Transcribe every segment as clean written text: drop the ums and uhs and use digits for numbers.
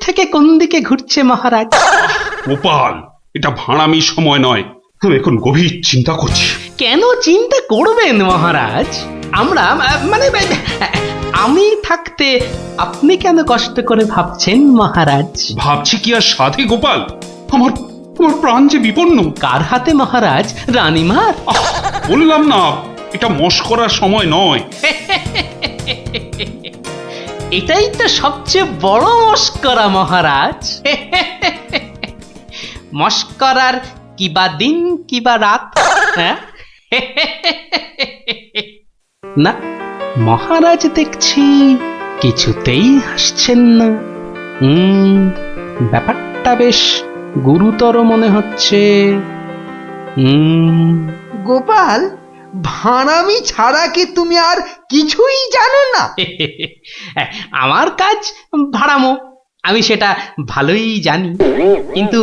থেকে কোন দিকে ঘুরছে মহারাজ। গোপাল, এটা ভাঁড়ামি সময় নয়, আমি এখন গভীর চিন্তা করছি। কেন চিন্তা করবেন মহারাজ? আমরা মানে আমি থাকতে আপনি কেন কষ্ট করে ভাবছেন মহারাজ? ভাবছি কি আর সাধে গোপাল, আমার আমার প্রাণ যে বিপন্ন। কার হাতে মহারাজ? রানীমার? বললাম না, এটা মশকরার সময় নয়। এটাই তো সবচেয়ে বড় মস্করা মহারাজ। মস্করার কিবা দিন কিবা রাত। হ্যাঁ, না মহারাজ দেখছি কিছুতেই হাসছেন না। ব্যাপারটা বেশ গুরুতর মনে হচ্ছে। গোপাল, ভাঁড়ামি ছাড়া কি তুমি আর কিছুই জানো না? আমার কাজ ভাড়ামো, আমি সেটা ভালোই জানি, কিন্তু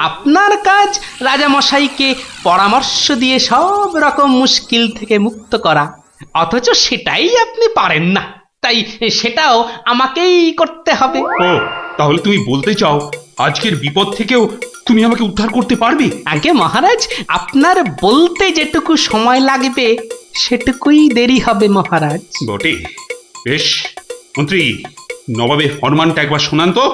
আপনার কাজ রাজামশাইকে পরামর্শ দিয়ে সব রকম মুশকিল থেকে মুক্ত করা, অথচ সেটাই আপনি পারেন না, তাই সেটাও আমাকেই করতে হবে। ও, তাহলে তুমি বলতে চাও আজকের বিপদ থেকেও তুমি আমাকে উদ্ধার করতে পারবে? আগে মহারাজ, আপনার বলতে যেটুকু সময় লাগবে সেটুকুই দেরি হবে মহারাজ। বটে, বেশ। মন্ত্রী, নবাবের ফরমানটা একবার শোনান তো।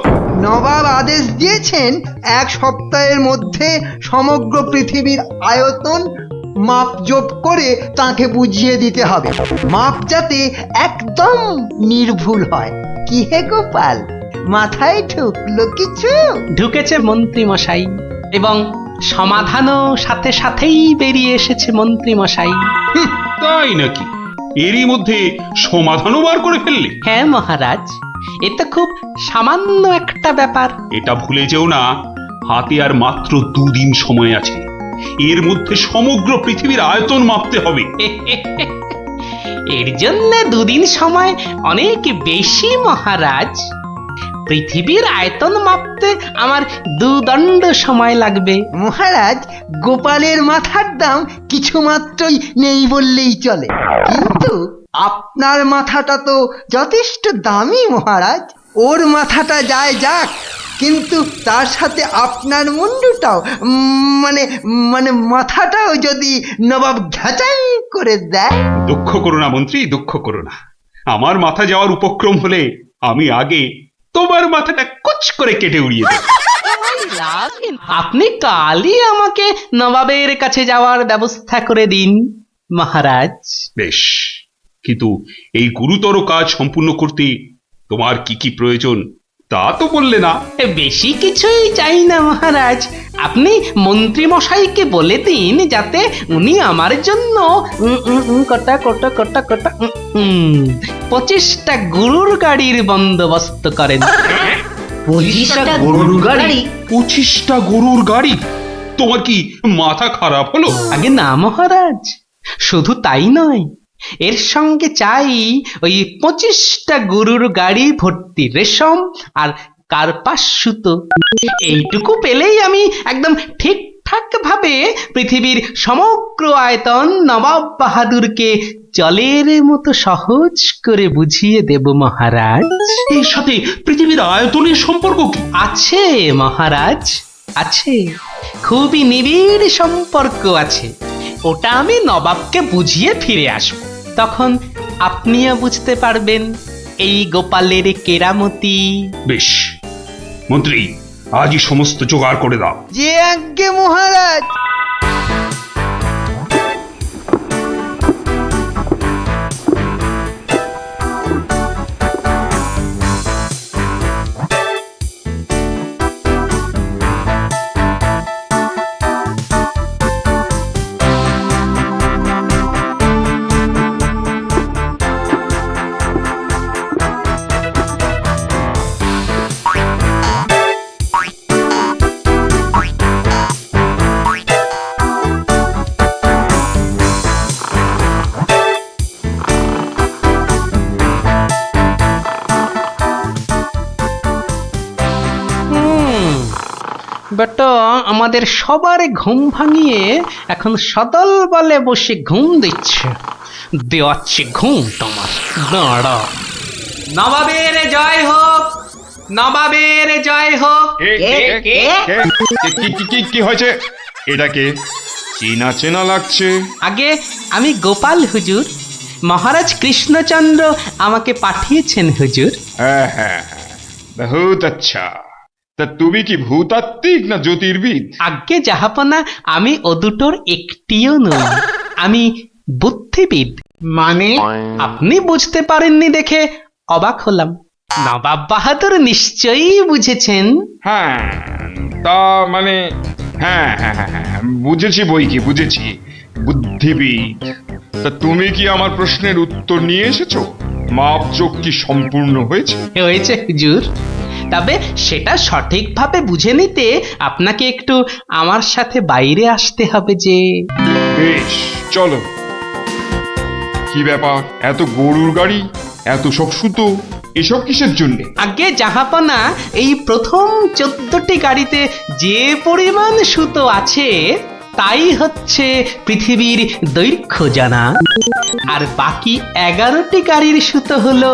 নবাব আদেশ দিয়েছেন 1 সপ্তাহের মধ্যে সমগ্র পৃথিবীর আয়তন মাপজোপ করে তাকে বুঝিয়ে দিতে হবে, মাপ যাতে একদম নির্ভুল হয়। কি হে গোপাল, মাথায় ঢুকলো কিছু? ঢুকেছে মন্ত্রী মশাই, এবং সমাধানও সাথে সাথেই বেরিয়ে এসেছে মন্ত্রী মশাই। তাই নাকি? এরই মধ্যে সমাধানও বার করে ফেললে? হ্যাঁ মহারাজ, এ তো খুব সামান্য একটা ব্যাপার। এটা ভুলে যেও না, হাতে আর মাত্র 2 দিন সময় আছে। এর মধ্যে সমগ্র পৃথিবীর আয়তন মাপতে হবে। এর জন্য 2 দিন সময় অনেক বেশি মহারাজ। পৃথিবীর আয়তন মাপতে আমার 2 দণ্ড সময় লাগবে। মহারাজ, গোপালের মাথার দাম কিছু মাত্রই নেই বললেই চলে, কিন্তু আপনার মাথাটা তো যথেষ্ট দামি মহারাজ। ওর মাথাটা যায় যাক, কিন্তু তার সাথে আপনার মুন্ডুটাও মানে মানে মাথাটাও যদি নবাব ঘ্যাচাং করে দেয়। দুঃখ করো না মন্ত্রী, দুঃখ করো না। আমার মাথা যাওয়ার উপক্রম হলে আমি আগে তোমার মাথাটা কুচ করে কেটে উড়িয়ে দেব। আপনি কালই আমাকে নবাবের কাছে যাওয়ার ব্যবস্থা করে দিন মহারাজ। বেশ, কিন্তু এই গুরুতর কাজ সম্পূর্ণ করতে তোমার কি কি প্রয়োজন তা তো বললে না। বেশি কিছুই চাই না মহারাজ, আপনি মন্ত্রী মশাইকে বলে দিন যাতে উনি আমার জন্য কটা 25টা গরুর গাড়ির বন্দোবস্ত করেন। 25টা গরুর গাড়ি? 25টা গরুর গাড়ি? তোমার কি মাথা খারাপ হলো? আগে না মহারাজ, শুধু তাই নয়, এর সঙ্গে চাই ওই 25টা গরুর গাড়ি ভর্তি রেশম আর কার্পাস সুতো। এইটুকু পেলেই আমি একদম ঠিকঠাক ভাবে পৃথিবীর সমগ্র আয়তন নবাব বাহাদুরকে জলের মতো সহজ করে বুঝিয়ে দেব মহারাজ। এর সাথে পৃথিবীর আয়তনের সম্পর্ক কি? আছে মহারাজ, আছে, খুবই নিবিড় সম্পর্ক আছে। ওটা আমি নবাবকে বুঝিয়ে ফিরে আসব, তখন আপনিও বুঝতে পারবেন এই গোপালের কেরামতি। বেশ মন্ত্রী, আজই সমস্ত জোগাড় করে দাও। যে আজ্ঞে মহারাজ। বেটা আমাদের সবার ঘুম ভাঙিয়ে এখন সদল বলে বসে ঘুম দিচ্ছে। দেওয়াচ্ছে ঘুম তোমার, দাঁড়া। নবাবের জয় হোক, নবাবের জয় হোক। কি হয়েছে? এটাকে চেনা চেনা লাগছে। আগে আমি গোপাল হুজুর, মহারাজ কৃষ্ণচন্দ্র আমাকে পাঠিয়েছেন হুজুর। হ্যাঁ হ্যাঁ হ্যাঁ, বহুত আচ্ছা। তা তুমি কি ভূতাত্ত্বিক না জ্যোতির্বিদ? আজ্ঞে জাহাপনা, আমি ও দুটোর একটিও নই, আমি বুদ্ধিবিদ। মানে আপনি বুঝতে পারেননি দেখে অবাক হলাম। নবাব বাহাদুর নিশ্চয়ই বুঝেছেন। হ্যাঁ, তা মানে হ্যাঁ হ্যাঁ হ্যাঁ হ্যাঁ, বুঝেছি বই কি, বুঝেছি, বুদ্ধিবিদ। তা তুমি কি আমার প্রশ্নের উত্তর নিয়ে এসেছো? মাপজোক কি সম্পূর্ণ হয়েছে? হয়েছে হুজুর, তবে সেটা সঠিকভাবে বুঝে নিতে আপনাকে একটু আমার সাথে বাইরে আসতে হবে যে। বেশ, চলো। কি ব্যাপার, এত গরুর গাড়ি, এত সব সুতো, এসব কিসের জন্য? আগে জাহাপনা, এই প্রথম 14টি গাড়িতে যে পরিমাণ সুতো আছে তাই হচ্ছে পৃথিবীর দৈর্ঘ্য জানা, আর বাকি 11টি গাড়ির সুতো হলো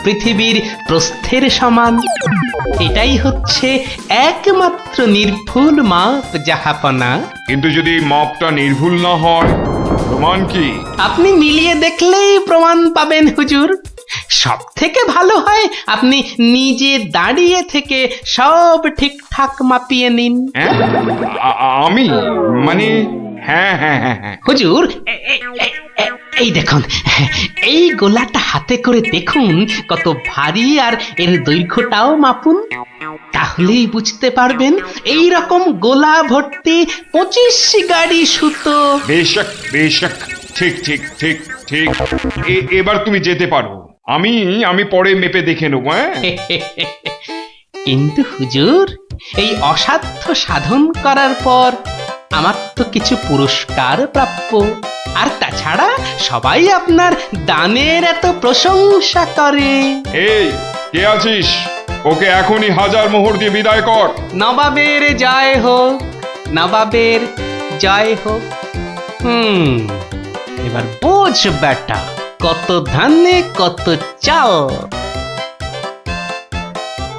পৃথিবীর প্রস্থের সমান। এটাই হচ্ছে একমাত্র নির্ভুল মাপ জাহাপনা। কিন্তু যদি মাপটা নির্ভুল না হয়, প্রমাণ কি? আপনি মিলিয়ে দেখলেই প্রমাণ পাবেন হুজুর। সব থেকে ভালো হয় আপনি নিজে দাঁড়িয়ে থেকে সব ঠিকঠাক মাপিয়ে নিন। হ্যাঁ? আমি মানে হ্যাঁ হ্যাঁ হ্যাঁ হ্যাঁ। হুজুর, এই দেখুন, এই গোলাটা হাতে করে দেখুন কত ভারী, আর এর দৈর্ঘ্যটাও মাপুন, তাহলেই বুঝতে পারবেন এই রকম গোলা ভর্তি 25 গাড়ি সুতো। বেশক বেশক, ঠিক ঠিক ঠিক ঠিক। এবার তুমি যেতে পারো। আমি পরে মেপে দেখে নেবো। হ্যাঁ, কিন্তু হুজুর, এই অসাধ্য সাধন করার পর আমার তো কিছু পুরস্কার প্রাপ্য, আর তাছাড়া সবাই আপনার দানের এত প্রশংসা করে। এই কে আছিস? ওকে এখনই 1000 মোহর দিয়ে বিদায় কর। নবাবের জয় হোক, নবাবের জয় হোক। এবার বোঝ বেটা, কত ধানে কত চাল।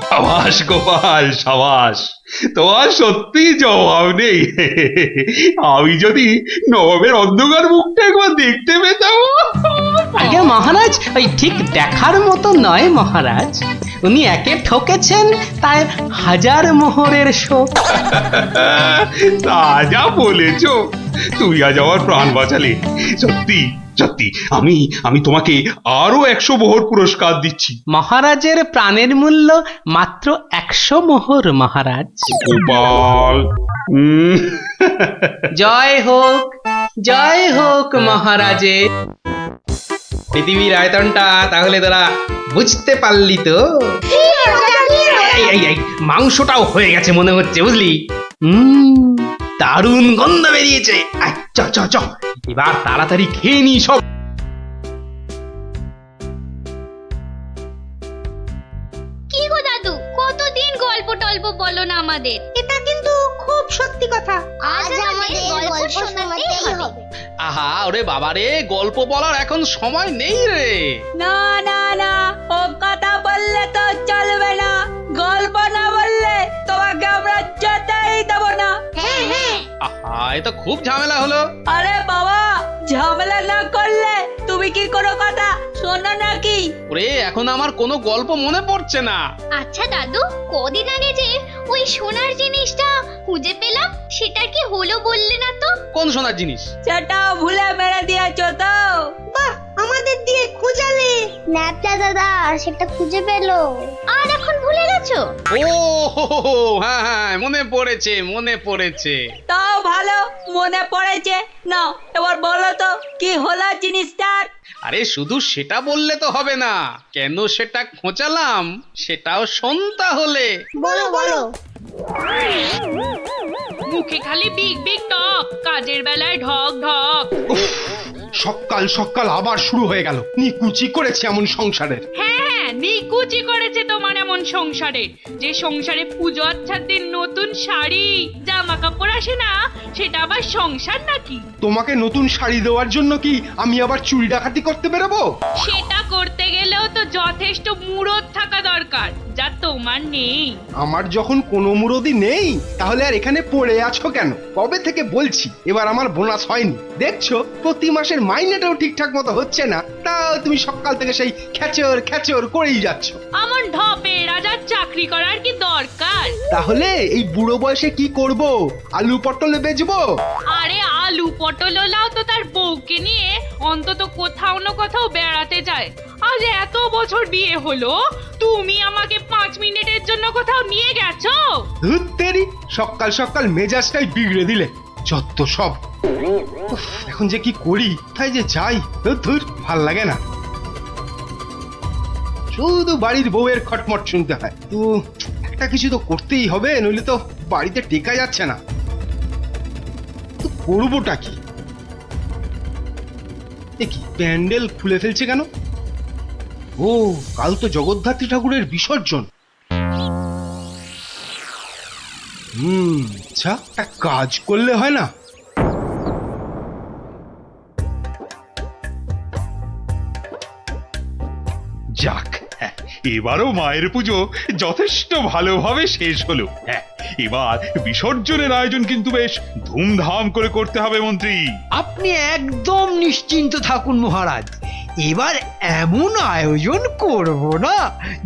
সাবাস গোপাল, সাবাস, তোমার সত্যি জবাব নেই। আমি যদি নবাবের অন্ধকার মুখটা একবার দেখতে পেতাম। আগে মহারাজ, ওই ঠিক দেখার মতো নয় মহারাজ, উনি একে ঠকেছেন তাই 1000 মোহরের শোক। তা যা বলেছ, তুমি আজ আমার প্রাণ বাঁচালে। সত্যি সত্যি, আমি তোমাকে আরো 100 মোহর পুরস্কার দিচ্ছি। মহারাজের প্রাণের মূল্য মাত্র 100 মোহর মহারাজ। গোপাল, জয় হোক, জয় হোক মহারাজের। পৃথিবীর আয়তনটা তাহলে তোরা বুঝতে পারলি তো? এই মাংসটাও হয়ে গেছে মনে হচ্ছে, বুঝলি? দারুণ গন্ধ বেরিয়েছে। চ চ চ, এবার তাড়াতাড়ি খেয়ে নি সব। কি গো দাদু, কতদিন গল্প টল্প বলো না আমাদের। এটা কিন্তু খুব সত্যি কথা। আজ আমাদের গল্প শোনাতেই হবে। আহা, ওরে বাবারে, গল্প বলার এখন সময় নেই রে। না না না, ও কথা বললে তো চলবে না। গল্প না বললে তোমাকে আমরা যেতেই দেব না। হ্যাঁ হ্যাঁ, আহা, এ তো খুব ঝামেলা হলো। আরে বাবা, ঝামেলা না করলে তুমি কি কোনো কথা শোনো নাকি? ওরে, এখন আমার কোনো গল্প মনে পড়ছে না। আচ্ছা দাদু, কদিন আগে যে ওই সোনার জিনিসটা খুঁজে পেলাম, সেটা কি হলো বললে না তো? কোন সোনার জিনিস? সেটা ভুলে মেরে দিয়েছো তো? বাহ, আমাদের দিয়ে খুঁজালে। ন্যাপটা দাদা সেটা খুঁজে পেলো, আর এখন ভুলে গেছো? ও হ্যাঁ হ্যাঁ, মনে পড়েছে মনে পড়েছে। তাও ভালো, মনে পড়েছে। না, এবার বলো তো কি হলো জিনিসটার? আরে শুধু সেটা বললে তো হবে না, কেন সেটা খোঁচালাম সেটাও শোন তাহলে। বলো বলো। মুখে খালি বিগ বিগ টক, কাজের বেলায় ঢক ঢক। সকাল সকাল আবার শুরু হয়ে গেল। নিকুচি করেছে এমন সংসারের। হ্যাঁ হ্যাঁ, নিকুচি করেছে তোমার এমন সংসারে, যে সংসারে পুজো আচ্ছার দিন নতুন শাড়ি জামা কাপড় আসে না, সেটা আবার সংসার নাকি? তোমাকে নতুন শাড়ি দেওয়ার জন্য কি আমি আবার চুরি ডাকাতি করতে বেরোবো? সেটা করতে গেলেও তো যথেষ্ট মুরদ থাকা দরকার, যা তোমার নেই। আমার যখন কোনো মুরদি নেই তাহলে আর এখানে পড়ে আছো কেন? কবে থেকে বলছি এবার আমার বোনাস হয়নি, দেখছো প্রতি মাসের মাইনেটাও ঠিকঠাক মতো হচ্ছে না, তাও তুমি সকাল থেকে সেই খ্যাচর খ্যাচর করেই যাচ্ছ। আমার ঢপে রাজার চাকরি করার কি দরকার? তাহলে এই বুড়ো বয়সে কি করব? আলু পটলে বেচবো? আরে আলু পটল লাও তো তার বউকে নিয়ে অন্তত কোথাও না কোথাও বেড়াতে যায়। আজ এত বছর বিয়ে হলো, তুমি আমাকে 5 মিনিটের জন্য কোথাও নিয়ে গেছো? ধুর তেরি, সকাল সকাল মেজাজটাই বিগড়ে দিলে, যত সব। উফ, এখন যে কি করি, তাই যে যাই, ধুর ভাল লাগে না। শুধু বাড়ির বউয়ের খটমট শুনতে হয়। তো একটা কিছু তো করতেই হবে, নইলে তো বাড়িতে টেকা যাচ্ছে না। তো করবোটা কি? এ কি প্যান্ডেল খুলে ফেলছে কেন? ও, কাল তো জগদ্ধাত্রী ঠাকুরের বিসর্জন। আচ্ছা, একটা কাজ করলে হয় না? যাক, হ্যাঁ, এবারও মায়ের পুজো যথেষ্ট ভালোভাবে শেষ হলো। হ্যাঁ, এবার বিসর্জনের আয়োজন কিন্তু বেশ ধুমধাম করে করতে হবে মন্ত্রী। আপনি একদম নিশ্চিন্ত থাকুন মহারাজ, এবার এমন আয়োজন করব না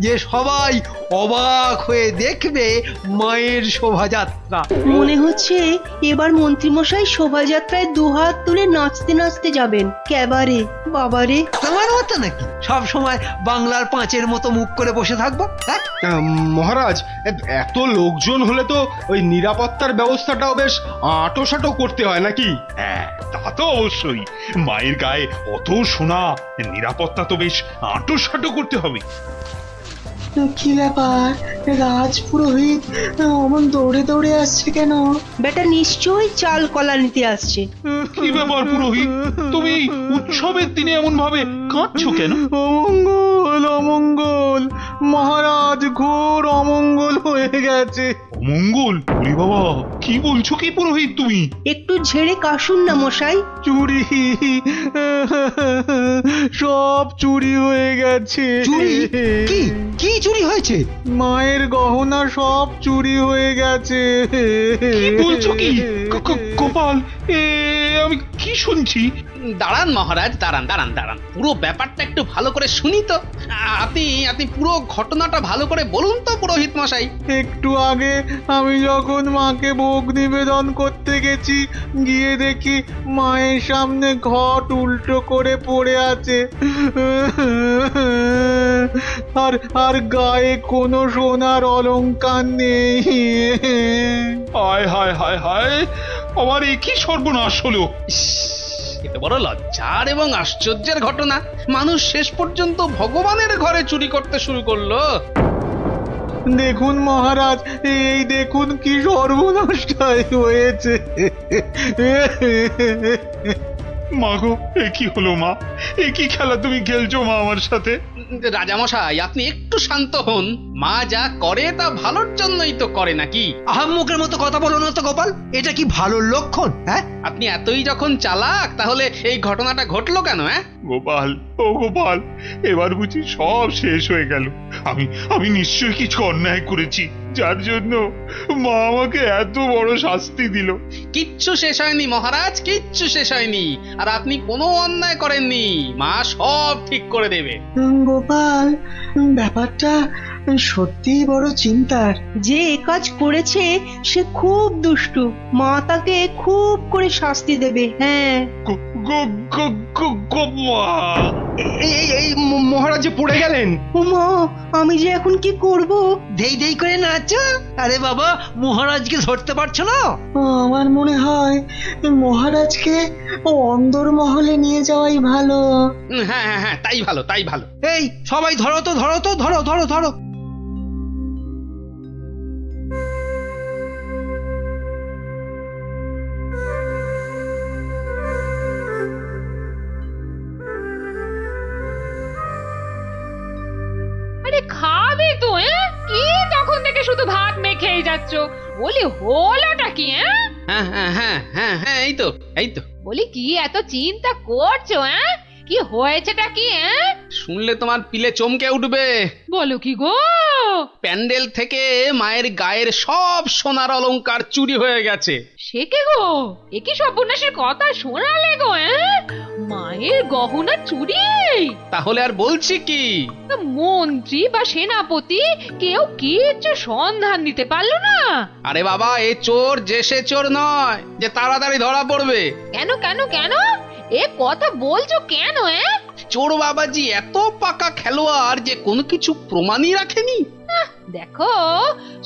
যে সবাই অবাক হয়ে দেখবে মায়ের শোভাযাত্রা। মনে হচ্ছে এবার মন্ত্রীমশাই শোভাযাত্রায় দুহাত তুলে নাচতে নাচতে যাবেন। ক্যাবারে বাবারে, তোমার মতো নাকি সব সময় বাংলার পাঁচের মতো মুখ করে বসে থাকবো? হ্যাঁ, মহারাজ, এত লোকজন হলে তো ওই নিরাপত্তার ব্যবস্থাটাও বেশ আঁটোসাঁটো করতে হয় নাকি? হ্যাঁ, তা তো অবশ্যই। মায়ের গায়ে অত সোনা, নিরাপত্তা তো বেশ আঁটোসাঁটো করতে হবে। কি ব্যাপার, রাজ পুরোহিত অমন দৌড়ে দৌড়ে আসছে কেন? বেটা নিশ্চয়ই চাল কলা নিতে আসছে। কি ব্যাপার পুরোহিত, তুমি এই উৎসবের দিনে এমন ভাবে কাঁদছো কেন? অমঙ্গল অমঙ্গল, মহারাজ ঘোর অমঙ্গল হয়ে গেছে। অমঙ্গল? ওরে বাবা, কি বলছো কি পুরোহিত তুমি? একটু ঝেড়ে কাশুন না মশাই। চুরি, সব চুরি হয়ে গেছে। চুরি? কি কি চুরি হয়েছে? মায়ের গহনা সব চুরি হয়ে গেছে। কি বলছো কি? গোপাল, আমি কি শুনছি? দাঁড়ান মহারাজ, দাঁড়ান দাঁড়ান দাঁড়ান, পুরো ব্যাপারটা একটু ভালো করে শুনি তো। আপনি পুরো ঘটনাটা ভালো করে বলুন তো পুরোহিত মশাই। একটু আগে আমি যখন মাকে ভোগ নিবেদন করতে গেছি, গিয়ে দেখি মায়ের সামনে ঘট উল্টো করে পড়ে আছে, আর আর গায়ে কোনো সোনার অলংকার নেই। হায় হায় হায় হায়, আমার এ কি সর্বনাশ হলো! এত বড় লজ্জার এবং আশ্চর্যের ঘটনা, মানুষ শেষ পর্যন্ত ভগবানের ঘরে চুরি করতে শুরু করলো। দেখুন মহারাজ, এই দেখুন কি সর্বনাশটাই হয়েছে। মা গো, এ কি হলো মা? এ কি খেলা তুমি খেলছো মা আমার সাথে? রাজামশাই, আপনি একটু শান্ত হন। মা যা করে তা ভালোর জন্যই তো করে নাকি? আহাম্মকের মতো কথা বলো না তো গোপাল, এটা কি ভালো লক্ষণ? হ্যাঁ, আপনি এতই যখন চালাক, তাহলে এই ঘটনাটা ঘটলো কেন? হ্যাঁ, গোপাল, ও গোপাল, এবার বুঝি সব শেষ হয়ে গেল। আমি নিশ্চয়ই কিছু অন্যায় করেছি, যার জন্য মা আমাকে এত বড় শাস্তি দিল। কিচ্ছু শেষ হয়নি মহারাজ, কিচ্ছু শেষ হয়নি। আর আপনি কোনো অন্যায় করেননি, মা সব ঠিক করে দেবে। গোপাল, ব্যাপারটা সত্যিই বড় চিন্তার। যে এ কাজ করেছে সে খুব দুষ্টু, মা তাকে খুব করে শাস্তি দেবে। হ্যাঁ, এই মহারাজ যে পড়ে গেলেন। ও মা, আমি যে এখন কি করব? দেই দেই করে নাচো। আরে বাবা, মহারাজকে ধরতে পারছো না? আমার মনে হয় মহারাজকে অন্দরমহলে নিয়ে যাওয়াই ভালো। হ্যাঁ হ্যাঁ হ্যাঁ, তাই ভালো, তাই ভালো। এই সবাই ধরো তো, ধরো তো, ধরো ধরো ধরো। আরে খাবে তো? কি তখন থেকে শুধু ভাত মেখেই যাচ্ছ? বলি হলোটা কি? হ্যাঁ হ্যাঁ হ্যাঁ হ্যাঁ হ্যাঁ, এই তো এই তো। বলি কি এত চিন্তা করছো? কি হয়েছেটা কি? শুনলে তোমার পিলে চমকে উঠবে। বলো কি গো? প্যান্ডেল থেকে মায়ের গায়ের সব সোনার অলংকার চুরি হয়ে গেছে। সে কি গো? এ কি সর্বনাশের কথা শোনালে গো? মায়ের গহনা চুরি? তাহলে আর বলছি কি? মন্ত্রী বা সেনাপতি কেউ কিচ্ছু সন্ধান দিতে পারলো না? আরে বাবা, এ চোর যে সে চোর নয় যে তাড়াতাড়ি ধরা পড়বে। কেন কেন কেন এ কথা বলছো কেন? চোর বাবাজি এত পাকা খেলোয়াড় যে কোনো কিছু প্রমাণই রাখেনি। দেখো,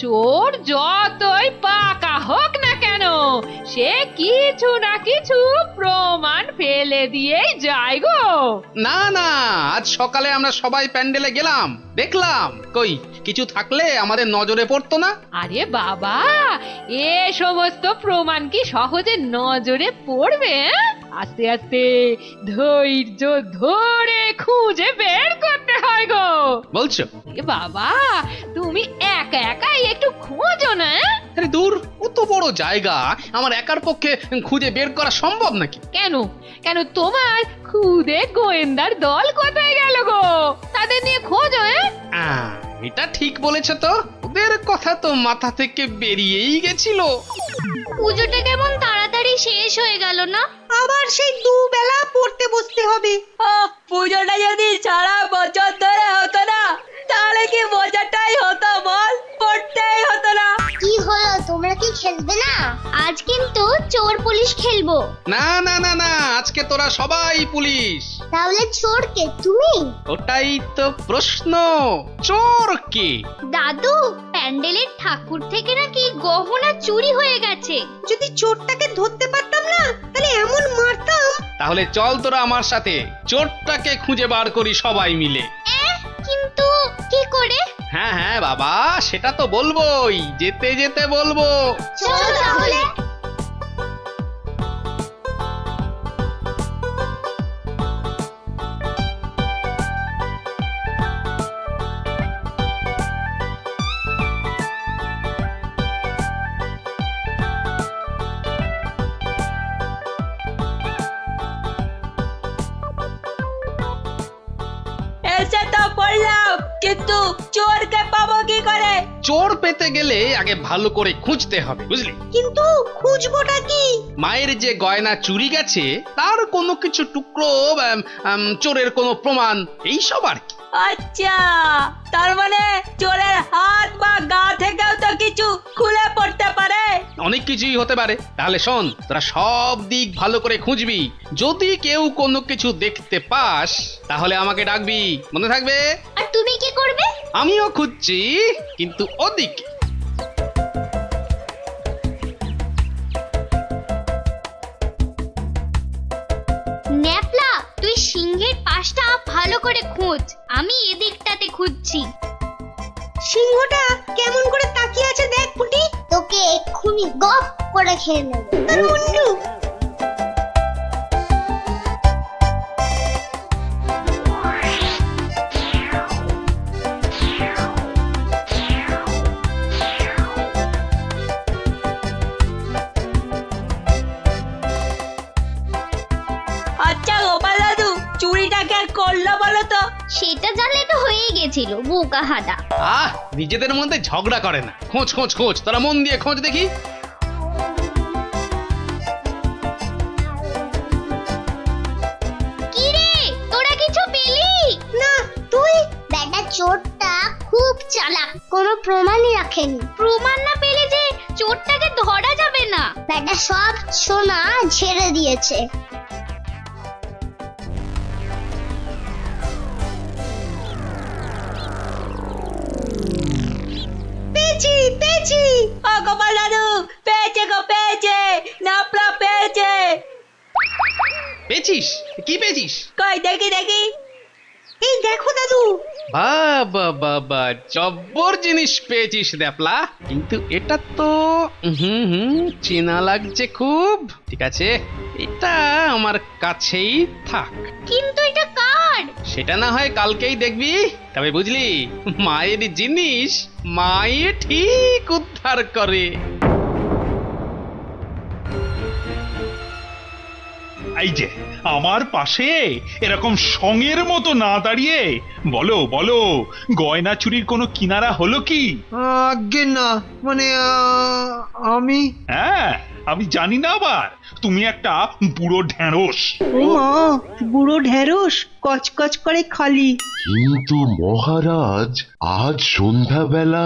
চোর যতই পাকা হোক না কেন, সে কিছু না কিছু প্রমাণ ফেলে দিয়েই যায় গো। না না, আজ সকালে আমরা সবাই প্যান্ডেলে গেলাম, দেখলাম কই কিছু থাকলে আমাদের নজরে পড়তো না। আরে বাবা, এ সমস্ত প্রমাণ কি সহজে নজরে পড়বে? আস্তে আস্তে ধৈর্য ধরে খুঁজে বের করতে হয় গো। বলছো? এ বাবা, তুমি একা একাই একটু খোঁজো না। আরে দূর, অত বড় জায়গা আমার একার পক্ষে খুঁজে বের করা সম্ভব নাকি? কেন কেন তোমার খুদে গোয়েন্দার দল কোথায় গেল গো? তাদের নিয়ে খোঁজো। এটা ঠিক বলেছে তো, ওদের কথা তো মাথা থেকে বেরিয়েই গেছিল। পুজোটা কেমন তাড়াতাড়ি শেষ হয়ে গেল না? আবার সেই দুবেলা পড়তে বসতে হবে। পুজোটা যদি সারা বছর ধরে হতো না, তাহলে কি মজাটাই হতো বল? পড়তেই হতো না। কি হলো, তোমরা কি খেলবে না? আজ কিন্তু চোর পুলিশ খেলবো। না না না না, আজকে তোরা সবাই পুলিশ। তাহলে চোর কে, তুমি? ওটাই তো প্রশ্ন, চোর কে? দাদু, প্যান্ডেলের ঠাকুর থেকে নাকি গহনা চুরি হয়ে গেছে। যদি চোরটাকে ধরতে পারতাম না, তাহলে এমন মারতাম। তাহলে চল তোরা আমার সাথে চোরটাকে খুঁজে বার করি সবাই মিলে। কিন্তু কি করে? হ্যাঁ হ্যাঁ বাবা, সেটা তো বলবোই, যেতে যেতে বলবো। চলো তাহলে। এসে তো পড়লাম, কিন্তু চোরকে পাবো কি করে? চোর পেতে গেলে আগে ভালো করে খুঁজতে হবে, বুঝলি? কিন্তু খুঁজবোটা কি? মায়ের যে গয়না চুরি গেছে তার কোনো কিছু টুকরো, চোরের কোনো প্রমাণ, এইসব আর কি। আচ্ছা, তার মানে চোরের হাত বা গা থেকেও তো কিছু খুলে পড়তে পারে। অনেক কিছুই হতে পারে। তাহলে শোন, তোরা সব দিক ভালো করে খুঁজবি, যদি কেউ কোনো কিছু দেখতে পাস তাহলে আমাকে ডাকবি, মনে থাকবে? আর তুমি কি করবে? আমিও খুঁজছি, কিন্তু ওদিকে। ন্যাপলা, তুই সিংহের পাশটা ভালো করে খোঁজ, আমি এদিকটাতে খুঁজছি। সিংহটা কেমন করে তাকিয়ে আছে দেখ পুটি। তোকে এক্ষুনি গপ করে খেয়ে নেব। মুন্ডু, আচ্ছা গোপাল দাদু, চুরিটা কে করলো বলো তো? সেটা জানলে তো হয়েই গেছিল, বোকা হাদা। নিজেদের মধ্যে ঝগড়া করে না, খোঁজ খোঁজ খোঁজ, তোরা মন দিয়ে খোঁজ দেখি। কি রে, তোরা কিছু পেলি? না তুই? বেটা চোরটা খুব চালাক, কোনো প্রমাণই রাখেনি। প্রমাণ না পেলে যে চোরটাকে ধরা যাবে না। বেটা সব সোনা ঝেড়ে দিয়েছে। পেয়েছি পেয়েছি। ও গোপাল দাদু, পেয়েছে গো, পেয়েছে, নাপলা পেয়েছে। পেয়েছিস? কি পেয়েছিস? কই দেখি দেখি। এই দেখো দাদু। বাবা বাবা, জব্বর জিনিস পেয়েছিস দ্যাপলা, কিন্তু এটা তো চেনা লাগছে খুব। ঠিক আছে, এটা আমার কাছেই থাক। কিন্তু এটা কার? সেটা না হয় কালকেই দেখবি। তবে বুঝলি, মায়ের জিনিস মায়ে ঠিক উদ্ধার করে। এই যে আমার পাশে এরকম সঙের মতো না দাঁড়িয়ে বলো বলো, গয়না চুরির কোনো কিনারা হলো কি? আজ্ঞে না, মানে আমি হ্যাঁ, আমি জানি না আবার তুমি একটা বুড়ো ঢেঁড়স। ও মা, বুড়ো ঢেঁড়স কচকচ করে খালি। কিন্তু মহারাজ, আজ সন্ধ্যাবেলা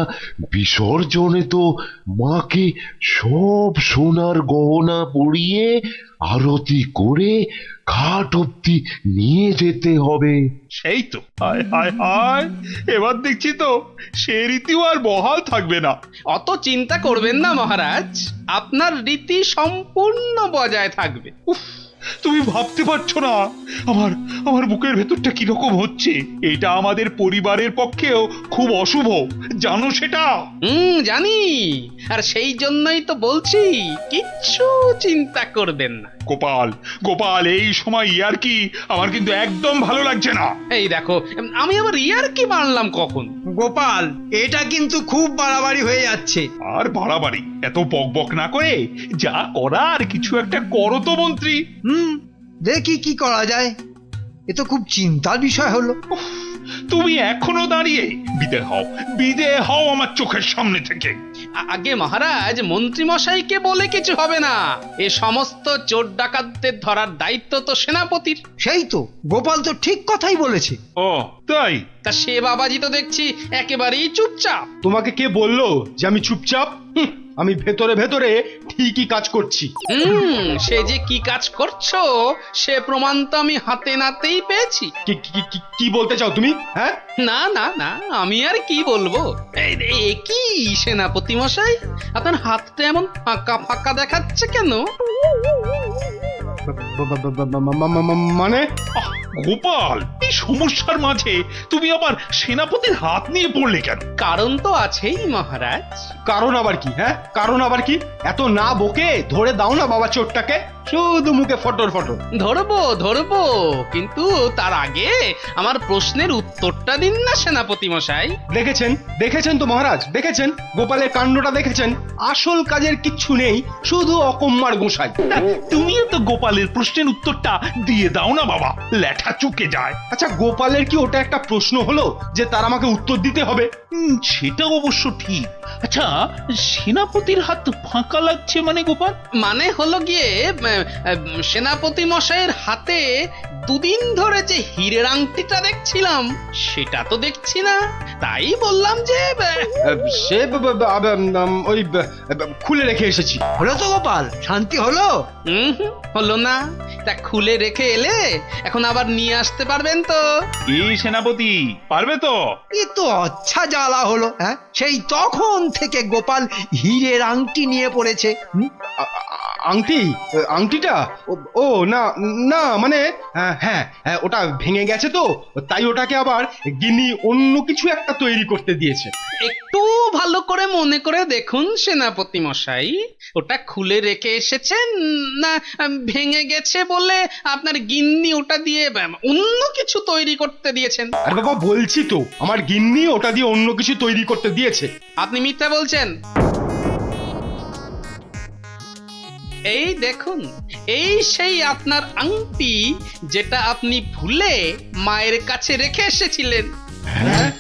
বিসর্জনে তো মাকে সব সোনার গহনা পরিয়ে আরতি করে ঘাট অব্দি নিয়ে যেতে হবে। সেই তো, হায় হায় হায়, এবার দেখছি তো সে রীতিও আর বহাল থাকবে না। অত চিন্তা করবেন না মহারাজ, আপনার রীতি সম্পূর্ণ বজায় থাকবে। উফ, তুমি ভাবতে পারছো না আমার আমার বুকের ভেতরটা কিরকম হচ্ছে। এটা আমাদের পরিবারের পক্ষেও খুব অশুভ, জানো সেটা? জানি, আর সেই জন্যই তো বলছি কিচ্ছু চিন্তা করবেন না। গোপাল গোপাল, এই সময় ইয়ার কি আমার কিন্তু একদম ভালো লাগছে না। এই দেখো, আমি আবার ইয়ার কি মানলাম কখন? গোপাল, এটা কিন্তু খুব বাড়াবাড়ি হয়ে যাচ্ছে। আর বাড়াবাড়ি এত বকবক না করে যা করার কিছু একটা করো তো মন্ত্রী। দেখি কি করা যায়। এ তো খুব চিন্তার বিষয় হলো। তুমি এখনো দাঁড়িয়ে? বিদে হও আমার চোখের সামনে থেকে। আগে মহারাজ, মন্ত্রী মশাইকে বলে কিছু হবে না। এ সমস্ত চোর ডাকাতদের ধরার দায়িত্ব তো সেনাপতির। সেই তো, গোপাল তো ঠিক কথাই বলেছে। ও তাই? তা সে বাবাজি তো দেখছি একেবারেই চুপচাপ। তোমাকে কে বললো যে আমি চুপচাপ? আমি ভেতরে ভেতরে ঠিকই কাজ করছি। সে যে কি কাজ করছো সে প্রমাণ তো আমি হাতে নাতেই পেয়েছি। কি বলতে চাও তুমি? হ্যাঁ, না না না, আমি আর কি বলবো। কি সেনাপতি মশাই, আপনার হাতটা এমন ফাঁকা ফাঁকা দেখাচ্ছে কেন? মানে গোপাল, এই সমস্যার মাঝে তুমি আবার সেনাপতির হাত নিয়ে পড়লে কেন? কারণ তো আছেই মহারাজ। কারণ আবার কি? হ্যাঁ, কারণ আবার কি? এত না বকে ধরে দাও না বাবা চোরটাকে, শুধু মুখে ফটর ফটর। ধরবো ধরবো, কিন্তু তার আগে আমার প্রশ্নের উত্তরটা দিন না সেনাপতি মশাই। দেখেছেন দেখেছেন তো মহারাজ, দেখেছেন গোপালের কাণ্ডটা দেখেছেন? আসল কাজের কিচ্ছু নেই, শুধু অকম্মার গোসাই। তুমিও তো গোপালের প্রশ্নের উত্তরটা দিয়ে দাও না বাবা, লেঠা চুকে যায়। আচ্ছা, গোপালের কি ওটা একটা প্রশ্ন হলো যে তার আমাকে উত্তর দিতে হবে? সেটা অবশ্য ঠিক। আচ্ছা, সেনাপতির হাত ফাঁকা লাগছে মানে গোপাল? মানে হলো গিয়ে সেনাপতি মশাইয়ের হাতে দুদিন ধরে যে হীরের আংটিটা দেখছিলাম সেটা তো দেখছি না, তাই বললাম যে সে ওই খুলে রেখে এসেছি। হলো তো গোপাল, শান্তি হলো? হলো না। তা খুলে রেখে এলে এখন আবার নিয়ে আসতে পারবেন তো? এই সেনাপতি পারবে তো? এ তো আচ্ছা জ্বালা হলো। হ্যাঁ, সেই তখন থেকে গোপাল হীরের আংটি নিয়ে পড়েছে। আংটি? আংটিটা? ও না না, মানে হ্যাঁ, ওটা ভেঙে গেছে তো, তাই ওটাকে আবার গিন্নি অন্য কিছু একটা তৈরি করতে দিয়েছে। একটু ভালো করে মনে করে দেখুন সেনাপতি মশাই, ওটা খুলে রেখে এসেছেন না ভেঙে গেছে বলে আপনার গিন্নি ওটা দিয়ে অন্য কিছু তৈরি করতে দিয়েছেন? আর বাবা বলছি তো, আমার গিন্নি ওটা দিয়ে অন্য কিছু তৈরি করতে দিয়েছে। আপনি মিথ্যা বলছেন। এই দেখুন, এই সেই আপনার আংটি যেটা আপনি ভুলে মায়ের কাছে রেখে এসেছিলেন। হ্যাঁ,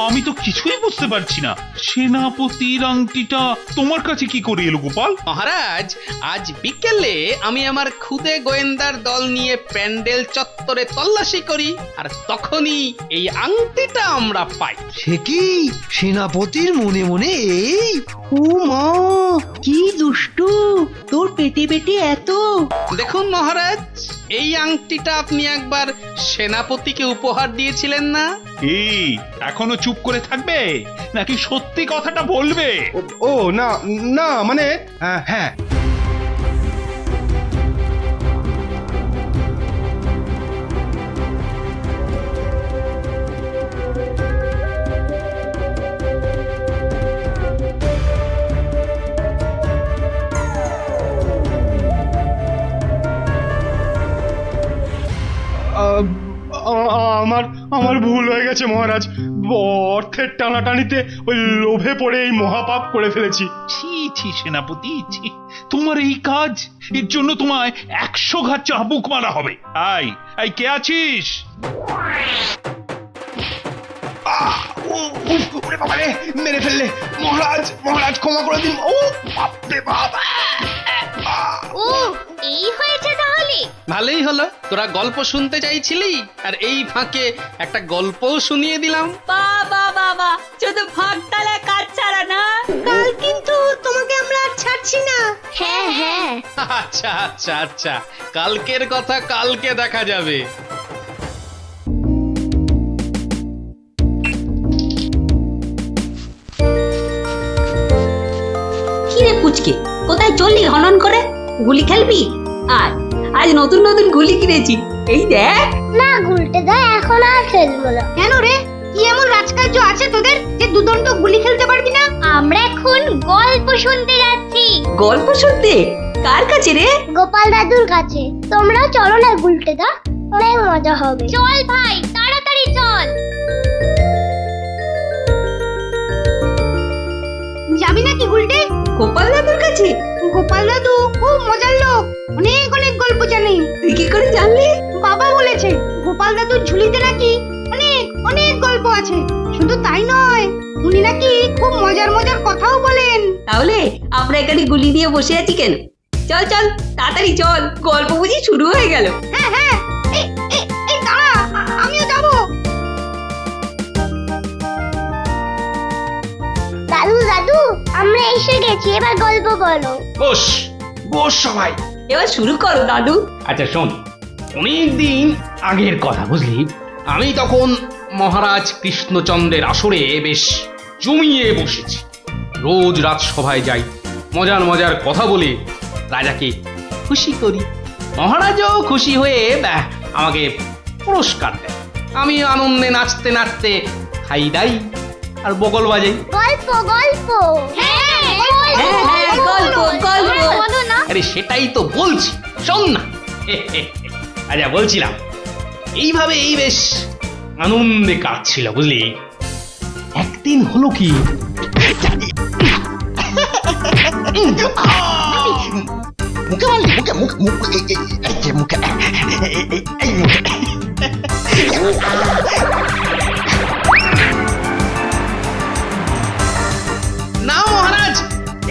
আমি তো কিছুই বুঝতে পারছি না, সেনাপতির আংটিটা তোমার কাছে কি করে এলো গোপাল? মহারাজ, আজ বিকেলে আমি আমার খুদে গোয়েন্দার দল নিয়ে প্যান্ডেল চত্বরে তল্লাশি করি, আর তখনই এই আংটিটা আমরা পাই। সে কি সেনাপতির মনে মনে এই? ও মা, কি দুষ্টু, তোর পেটে পেটে এত। দেখুন মহারাজ, এই আংটিটা আপনি একবার সেনাপতিকে উপহার দিয়েছিলেন না? এই এখনো চুপ করে থাকবে নাকি সত্যি কথাটা বলবে? ও না না, মানে হ্যাঁ, আমার ভুল হয়ে গেছে মহারাজ। অর্থের টানাটানিতে ওই লোভে পড়ে এই মহাপাপ করে ফেলেছি। ছি ছি সেনাপতি, ছি, তোমার এই কাজ, এর জন্য তোমায় 100 ঘা চাবুক মারা হবে। আই কে আছিস? ওরে বাবা রে, মেরে ফেললে। মহারাজ, মহারাজ ক্ষমা করে দিন। ও বাপরে বাবা। ও এই হয়েছে তাহলে। ভালোই হলো, তোরা গল্প শুনতে চাইছিলি আর এই ফাঁকে একটা গল্পও শুনিয়ে দিলাম। বাবা বাবা, শুধু ফাঁকতালে কাজ ছাড়া না। কাল কিন্তু তোমাকে আমরা আর ছাড়ছি না। হ্যাঁ হ্যাঁ। আচ্ছা আচ্ছা আচ্ছা, কালকের কথা কালকে দেখা যাবে। কি রে পুচকে, কোথায় চললি হনন করে? গুলি খেলবি? আজ আজ নতুন নতুন গুলি কিনেছি, এই দেখ। না গুলটে দা, এখন আর খেলবো না। কেন রে, কি এমন রাজকার্য আছে তোদের যে দুদণ্ড গুলি খেলতে পারবি না? আমরা এখন গল্প শুনতে যাচ্ছি। গল্প শুনতে? কার কাছে রে? গোপাল দাদুর কাছে। তোমরাও চলো না গুলটে দা, অনেক মজা হবে। চল ভাই, তাড়াতাড়ি চল। যাবি নাকি গুলটে? গোপাল দাদুর কাছে? গোপাল দাদু খুব মজার লোক, অনেক অনেক গল্প জানে। তুই কি করে জানলি? বাবা বলেছে গোপাল দাদুর ঝুলিতে নাকি অনেক অনেক গল্প আছে। শুধু তাই নয়, উনি নাকি খুব মজার মজার কথাও বলেন। তাহলে আমরা এখানে গুলি নিয়ে বসে আছি কেন? চল চল, তাড়াতাড়ি চল, গল্প বুঝি শুরু হয়ে গেল। হ্যাঁ হ্যাঁ, এই দাঁড়া, আমিও যাবো। দাদু দাদু, আমরা এসে গেছি, এবার গল্প বলো। বস বস সবাই। এবার শুরু করো দাদু। আচ্ছা শোন, অনেকদিন আগের কথা বুঝলি, আমি তখন মহারাজ কৃষ্ণচন্দ্রের আসরে বেশ জমিয়ে বসেছি। রোজ রাজসভায় যাই, মজার মজার কথা বলে রাজাকে খুশি করি। মহারাজও খুশি হয়ে আমাকে পুরস্কার দেয়। আমি আনন্দে নাচতে নাচতে খাই দাই আর বগল বাজাই। গল্প গল্প। হ্যাঁ হ্যাঁ, গল্প গল্প। বলো না। আরে সেটাই তো বলছি, শোন না। আচ্ছা বলছিলাম, এইভাবে এই বেশ আনন্দে কাটছিল বুঝলি। একদিন হলো কি, মুখে মারলি, মুখে মুখ মুখ এই যে মুখে এই মুখে। না মহারাজ,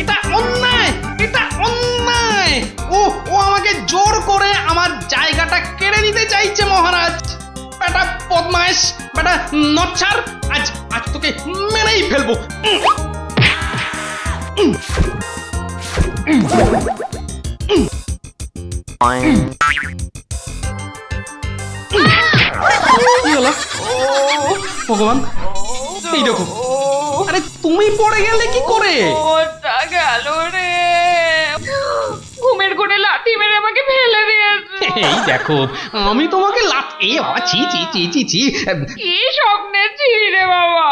এটা অন্যায়, এটা অন্যায়। ও ও আমাকে জোর করে আমার জায়গাটা কেড়ে নিতে চাইছে মহারাজ। বেটা বদমাইশ, বেটা নচ্ছার, আজ আজ তোকে মেরেই ফেলবো। কি হলো? ভগবান, এই দেখো। আরে তুমি পড়ে গেলে কি করে? ওটা গেল রে, ঘুমের ঘোরে লাথি মেরে আমাকে ফেলে দিয়েছে। এই দেখো, আমি তোমাকে এ বাবা, ছি ছি ছি ছি ছি। কি স্বপ্নে ছিলি রে বাবা,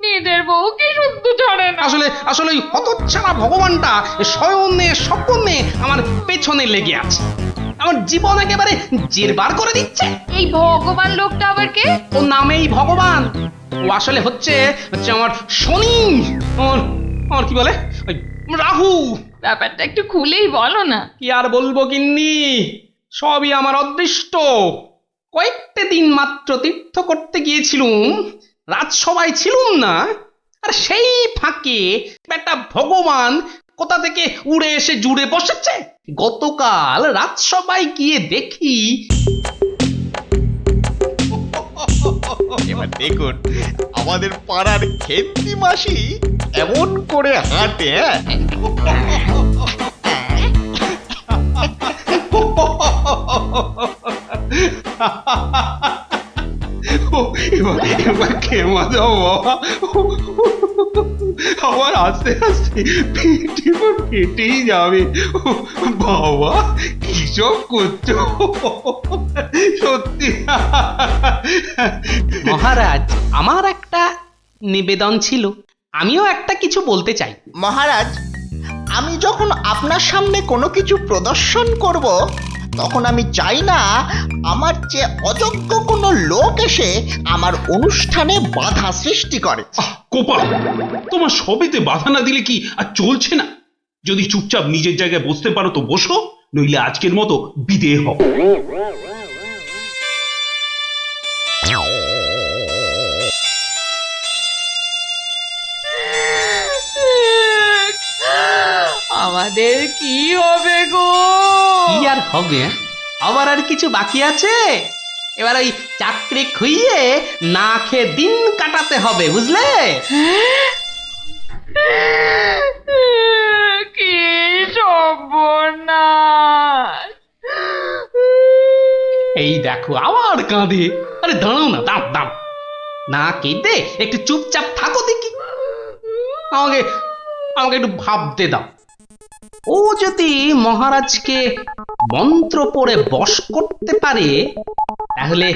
নিজের বউকে শুদ্ধ ছাড়ে না। আসলে আসলে ওই হতচ্ছাড়া ভগবানটা শয়নে স্বপ্নে আমার পেছনে লেগে আছে। আমার জীবন একেবারে জেরবার করে দিচ্ছে। এই ভগবান লোকটা আবার কে? ও নামেই ভগবান, ও আসলে হচ্ছে আমার শনি, আমার কি বলে ওই রাহু। ব্যাপারটা একটু খুলেই বলো না। কি আর বলবো গিন্নি, সবই আমার অদৃষ্ট। কয়েকটা দিন মাত্র তীর্থ করতে গিয়েছিলুম, রাজসভায় ছিলুম না, আর সেই ফাঁকে একটা ভগবান কোথা থেকে উড়ে এসে জুড়ে বসেছে। গতকাল রাজসভায় গিয়ে দেখি, এবার দেখুন আমাদের পাড়ার খেন্তি মাসি এমন করে হাঁটে। এবার খেমা দাও বাবা, আমার আস্তে আস্তে পেটে ফেটেই যাবে। বাবা কি সব করছো সত্যি। মহারাজ আমার একটা নিবেদন ছিল, আমিও একটা কিছু বলতে চাই। মহারাজ, আমি যখন আপনার সামনে কোনো কিছু প্রদর্শন করব তখন আমি চাই না আমার চেয়ে অযোগ্য কোনো লোক এসে আমার অনুষ্ঠানে বাধা সৃষ্টি করে। গোপাল, তোমার সবেতে বাধা না দিলে কি আর চলছে না? যদি চুপচাপ নিজের জায়গায় বসতে পারো তো বসো, নইলে আজকের মতো বিদেয় হও। আমাদের কি হবে গো? কি আর হবে? আবার আর কিছু বাকি আছে? এবার ওই চাকরি খুইয়ে না খেয়ে দিন কাটাতে হবে, বুঝলে? কি সর্বনাশ! এই দেখো আবার কাঁদে। আরে দাঁড়াও না, দাঁড়াও। না কেঁদে একটু চুপচাপ থাকো দেখি। আমাকে আমাকে একটু ভাবতে দাও। ও যদি মহারাজকে মন্ত্র পড়ে বশ করতে পারে, তাহলে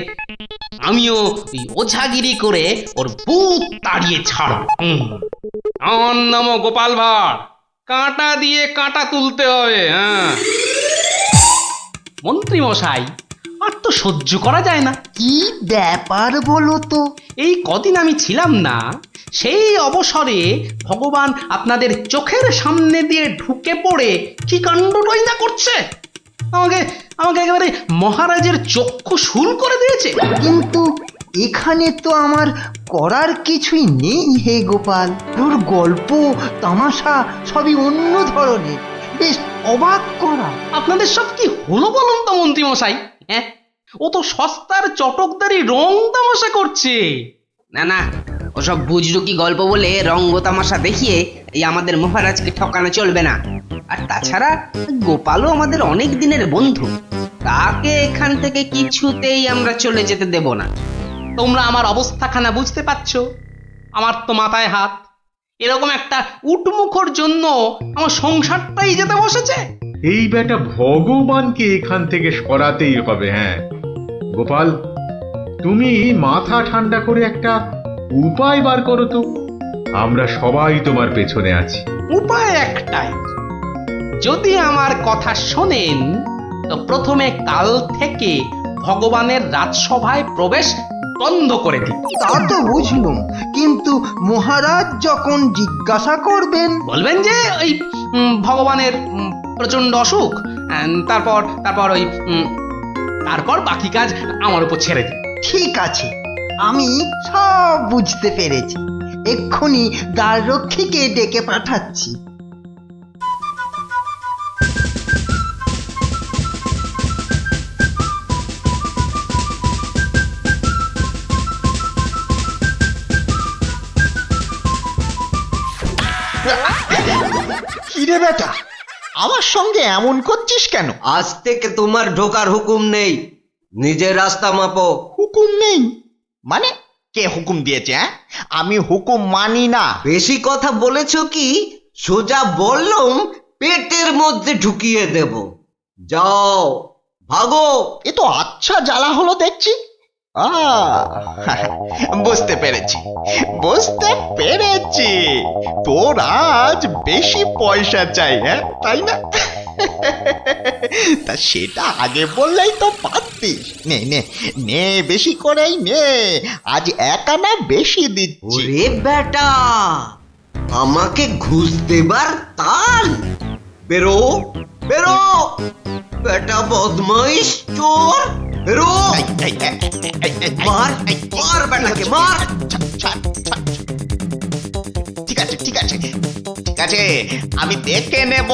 আমিও ওই ওঝাগিরি করে ওর বুক তাড়িয়ে ছাড়ব। আমার নাম গোপাল ভাঁড়, কাঁটা দিয়ে কাঁটা তুলতে হবে। হ্যাঁ মন্ত্রী মশাই, আর তো সহ্য করা যায় না। কি ব্যাপার বলো তো? এই কদিন আমি ছিলাম না, সেই অবসরে ভগবান আপনাদের চোখের সামনে দিয়ে ঢুকে পড়ে কি কাণ্ডটাই না করছে। আমাকে আমাকে একেবারে মহারাজের চক্ষু শুল করে দিয়েছে। কিন্তু এখানে তো আমার করার কিছুই নেই হে গোপাল। ওর গল্প তামাশা সবই অন্য ধরনের, বেশ অবাক করা। আপনাদের সব কি হলো বলুন তো মন্ত্রী মশাই? হ্যাঁ, ও তো সস্তার চটকদারি রং তামাশা করছে। না না, ওসব বুজরুকি গল্প বলে রঙ্গ তামাশা দেখিয়ে এই আমাদের মহারাজকে ঠকানো চলবে না। আর তাছাড়া গোপালও আমাদের অনেক দিনের বন্ধু, তাকে এখান থেকে কিছুতেই আমরা চলে যেতে দেব না। তোমরা আমার অবস্থাখানা বুঝতে পারছো? আমার তো মাথায় হাত। এরকম একটা উটমুখর জন্য আমার সংসারটাই যেতে বসেছে। এই বেটা ভগবানকে এখান থেকে সরাতেই হবে। হ্যাঁ গোপাল, তুমি মাথা ঠান্ডা করে একটা উপায় বার করো তো। আমরা সবাই তোমার পেছনে আছি। উপায় একটাই, যদি আমার কথা শোনেন তো প্রথমে কাল থেকে ভগবানের রাজসভায় প্রবেশ বন্ধ করে দিন। তা তো বুঝলুম, কিন্তু মহারাজ যখন জিজ্ঞাসা করবেন, বলবেন যে ওই ভগবানের প্রচন্ড অসুখ, তারপর তারপর ওই তারপর বাকি কাজ আমার উপর ছেড়ে দিন। ঠিক আছে, আমি সব বুঝতে পেরেছি। এক্ষুনি দ্বাররক্ষীকে ডেকে পাঠাচ্ছি। কিরে বেটা, আমার সঙ্গে এমন করছিস কেন? আজ থেকে তোমার ঢোকার হুকুম নেই, নিজের রাস্তা মাপো। হুকুম নেই মানে? কে হুকুম দিয়েছে? হ্যাঁ, আমি হুকুম মানি না। বেশি কথা বলেছো কি? সোজা বললুম পেটের মধ্যে ঢুকিয়ে দেব। যাও ভাগো। এ তো আচ্ছা জ্বালা হলো দেখছি। বুঝতে পেরেছি, বুঝতে পেরেছি। তোর আজ বেশি পয়সা চাই, হ্যাঁ তাই না? তা সেটা আগে বললেই তো পারতিস। নে নে নে, বেশি করেই নে, আজ 1 আনা বেশি দিচ্ছি। ওরে বেটা, আমাকে ঘুষ দেবার তাল? বেরো বেরো বেটা, বদমাইশ চোর, বেরো। মার মার বেটাকে, মার। ঠিক আছে ঠিক আছে ঠিক আছে, আমি দেখে নেব।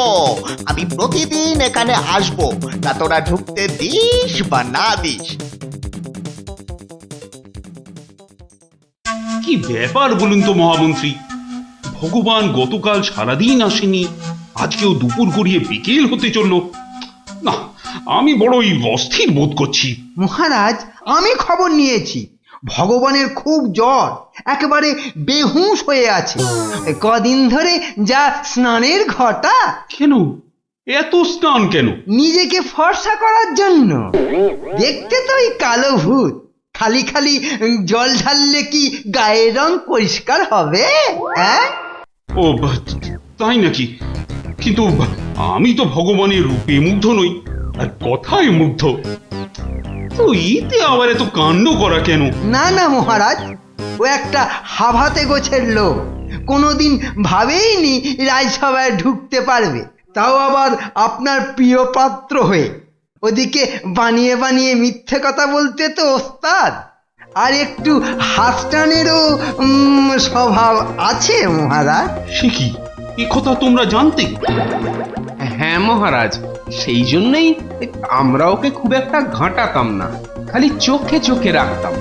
আমি প্রতিদিন এখানে আসবো, তা তোরা ঢুকতে দিস বা না দিস। কি ব্যাপার বলুন তো মহামন্ত্রী? ভগবান গতকাল সারাদিন আসেনি, আজকেও দুপুর গড়িয়ে বিকেল হতে চললো। না, আমি বড়ই অস্থির বোধ করছি। মহারাজ, আমি খবর নিয়েছি, ভগবানের খুব জ্বর, একেবারে বেহুঁশ হয়ে আছে। কদিন ধরে যা স্নানের ঘটা। কেন এত স্নান কেন? নিজেকে ফর্সা করার জন্য। দেখতে তো ওই কালো ভূত, খালি খালি জল ঢাললে কি গায়ের রং পরিষ্কার হবে? হ্যাঁ, ও তাই নাকি? কিন্তু আমি তো ভগবানের রূপে মুগ্ধ নই। আর কথায় মুগ্ধ। তো এতে আবার এত কাণ্ড করা কেন? না না মহারাজ, ও একটা হাভাতে গোছের লোক, কোনোদিন ভাবেইনি রাজসভায় ঢুকতে পারবে, তাও আবার আপনার প্রিয় পাত্র হয়ে। ওদিকে বানিয়ে বানিয়ে মিথ্যে কথা বলতে তো ওস্তাদ, আর একটু হাসটানেরও স্বভাব আছে মহারাজ। সে কি, এ কথা তোমরা জানতে? হ্যাঁ মহারাজ, সেই জন্যই আমরা ওকে খুব একটা ঘাঁটাতাম না, খালি চোখে চোখে রাখতাম।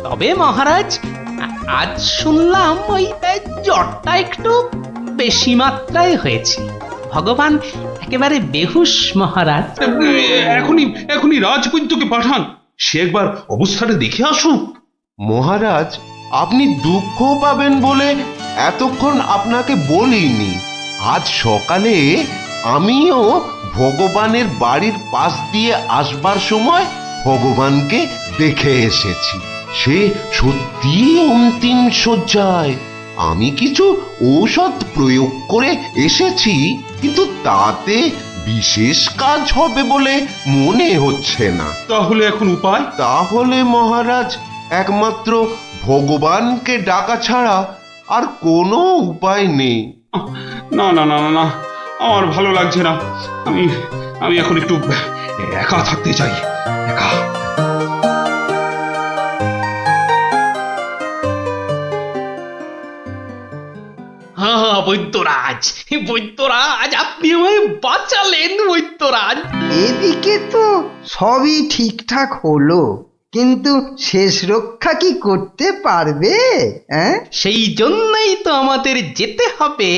তবে মহারাজ, আজ শুনলাম ওই জ্বরটা একটু বেশি মাত্রায় হয়েছে। ভগবান একেবারে বেহুশ মহারাজ। এখনই রাজবৈদ্যকে পাঠান, সে একবার অবস্থাটা দেখে আসুক। মহারাজ, আপনি দুঃখ পাবেন বলে এতক্ষণ আপনাকে বলিনি। আজ সকালে আমিও ভগবানের বাড়ির পাশ দিয়ে আসবার সময় ভগবানকে দেখে এসেছি। সে সত্যি অন্তিম শয্যায়। আমি কিছু ঔষধ প্রয়োগ করে এসেছি, কিন্তু তাতে বিশেষ কাজ হবে বলে মনে হচ্ছে না। তাহলে এখন উপায়? তাহলে মহারাজ, একমাত্র ভগবানকে ডাকা ছাড়া আর কোনো উপায় নেই। না না না না, আমার ভালো লাগছে না। আমি এখন একটু একা থাকতে চাই, একা। হ্যাঁ বৈদ্যরাজ, বৈদ্যরাজ, আপনি আমায় বাঁচালেন বৈদ্যরাজ। এদিকে তো সবই ঠিকঠাক হলো, কিন্তু শেষ রক্ষা কি করতে পারবে? সেই জন্যই তো আমাদের যেতে হবে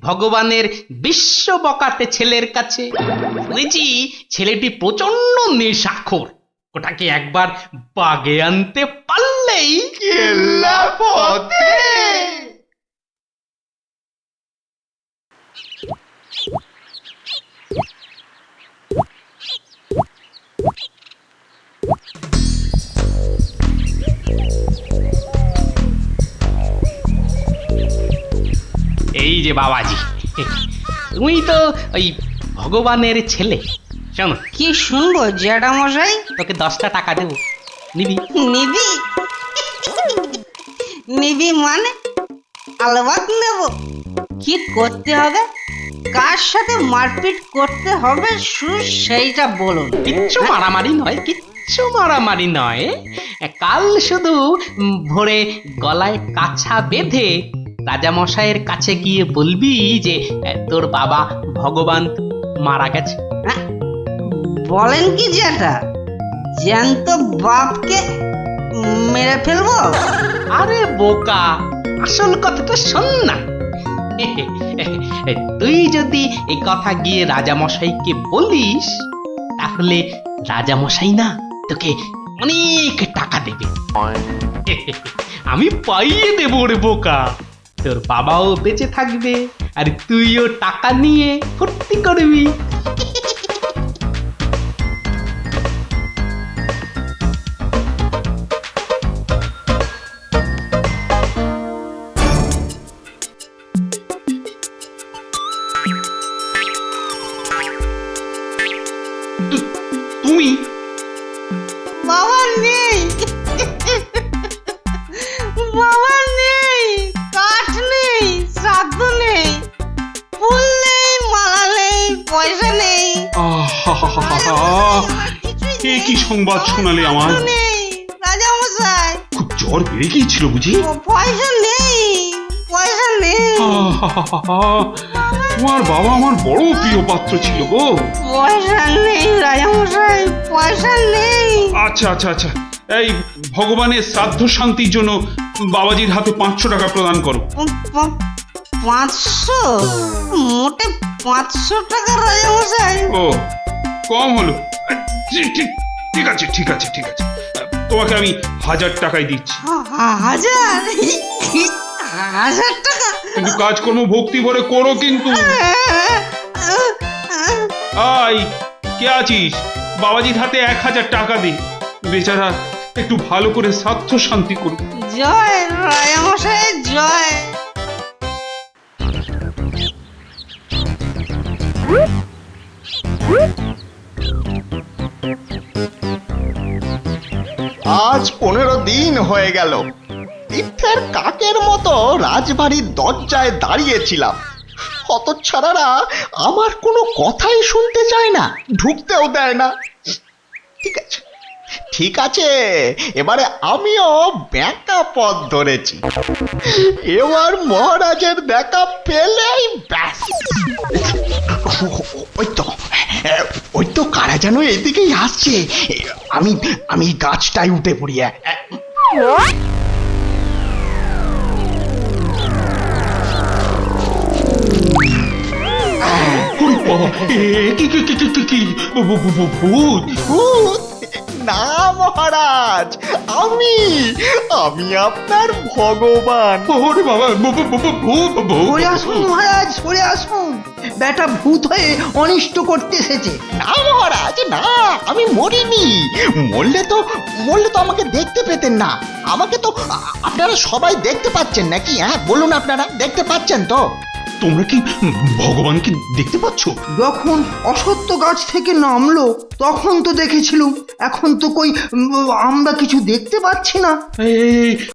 ভগবানের বিশ্ব বকাটে ছেলের কাছে। শুনেছি ছেলেটি প্রচন্ড নেশাখোর, ওটাকে একবার বাগে আনতে পারলেই কেল্লা পথে। এই যে বাবাজি, তুমি তো ওই ভগবানের ছেলে। শোনো, কি শুনবো জ্যাঠামশাই? তোকে 10টা টাকা দেবো, নিবি? নিবি? নিবি মানে? আলবাত নেব। কি করতে হবে? কার সাথে মারপিট করতে হবে সেইটা বলুন। কিচ্ছু মারামারি নয়, কিচ্ছু মারামারি নয়। কাল শুধু ভোরে গলায় কাছা বেঁধে রাজামশাইয়ের কাছে গিয়ে বলবি যে তোর বাবা ভগবান মারা গেছে। বলেন কি জ্যাঠা, জ্যান্ত বাপকে মেরে ফেলবো? আরে বোকা, আসল কথাটা শোন না। তুই যদি এই কথা গিয়ে রাজামশাইকে বলিস, তাহলে রাজামশাই না তোকে অনেক টাকা দেবে। আমি পাইয়ে দেবো রে বোকা। তোর বাবাও বেঁচে থাকবে, আর তুইও টাকা নিয়ে ফুর্তি করবি। তুমি? বাবা নেই, বাবা নেই, কাঠ নেই, শ্রাদ্ধ নেই, ফুল নেই, মালা নেই, পয়সা নেই, এ কি সংবাদ শোনালে আমার? নেই রাজামশাই। খুব জ্বর বেড়ে গিয়েছিল বুঝি? পয়সা নেই, পয়সা নেই। তোমার বাবা আমার বড় প্রিয় পাত্র ছিল গো। পয়সা নেই রাজামশাই, পয়সা নেই। আচ্ছা আচ্ছা আচ্ছা, এই ভগবানের শ্রাদ্ধ শান্তির জন্য বাবাজির হাতে 500 টাকা প্রদান করো। 500? মোটে 500 টাকা রাজামশাই? ও, কম হলো। ঠিক আছে ঠিক আছে ঠিক আছে, তোমাকে আমি 1000 টাকাই দিচ্ছি। 1000? 1000 টাকা? কিন্তু কাজকর্ম ভক্তি ভরে করো কিন্তু। আই, কে আছিস? বাবাজির হাতে 1000 টাকা দে, বেচারা একটু ভালো করে শ্রাদ্ধ শান্তি করুক। জয় রাজামশাই, জয়। আজ 15 দিন হয়ে গেল তীর্থের কাকের মতো রাজবাড়ির দরজায় দাঁড়িয়েছিলাম। হতচ্ছাড়ারা আমার কোনো কথাই শুনতে চায় না, ঢুকতেও দেয় না। ঠিক আছে, ঠিক আছে, এবারে আমিও ব্যাকা পথ ধরেছি। এবার মহারাজের দেখা পেলেই ব্যাস। ওই তো কারা যেন এদিকেই আসছে। আমি গাছটায় উঠে পড়ি। ভূত? না মহারাজ, আমি আপনার ভগবান। ওরে বাবা, সরে আসুন মহারাজ, সরে আসুন। বেটা ভূত হয়ে অনিষ্ট করতে এসেছে। না মহারাজ, না, আমি মরিনি। মরলে তো আমাকে দেখতে পেতেন না। আমাকে তো আপনারা সবাই দেখতে পাচ্ছেন নাকি? হ্যাঁ বলুন, আপনারা দেখতে পাচ্ছেন তো? তোমরা কি ভগবানকে দেখতে পাচ্ছ? যখন অসত্য গাছ থেকে নামলো তখন তো দেখেছিলুম, এখন তো কই আমরা কিছু দেখতে পাচ্ছি না।